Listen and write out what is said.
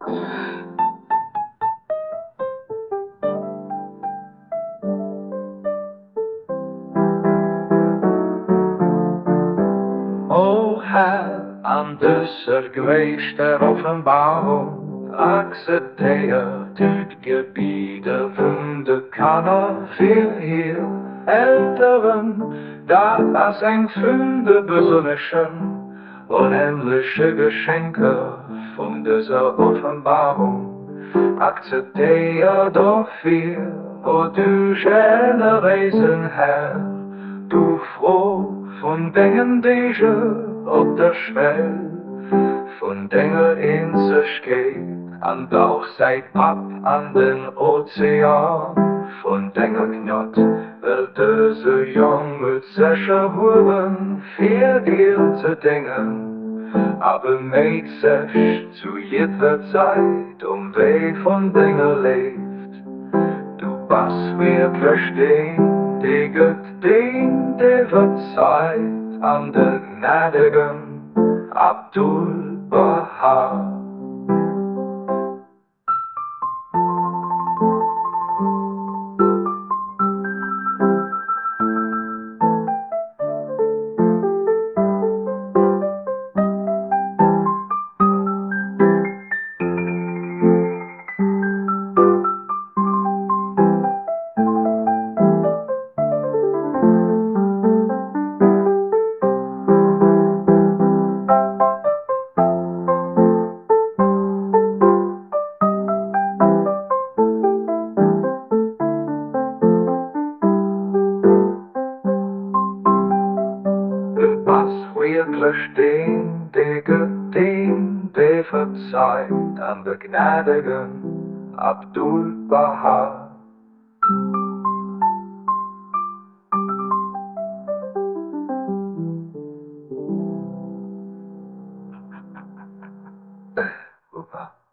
O Herr, an dieser größten Offenbarung akzeptiert die Gebiete von der Kanne für ihr Älteren, da das ein Funde besonderschen unendliche Geschenke von dieser Offenbarung akzeptiert doch viel, o du schöne Wesen, Herr, du froh von Dingen, die je op der Schwell, von Dingen in sich geht, an Bauch seit ab an den Ozean, von Dingen knot, will diese junge Zesche holen, viel Geld zu dingen, aber meid sich zu jeder Zeit, weh von Dingen lebt. Du was wir verstehen, die Gott dient, der verzeiht an den gnädigen Abdul Baha. Was wirklich den, der gedient, der verzeiht an der gnädigen Abdul Baha. Opa.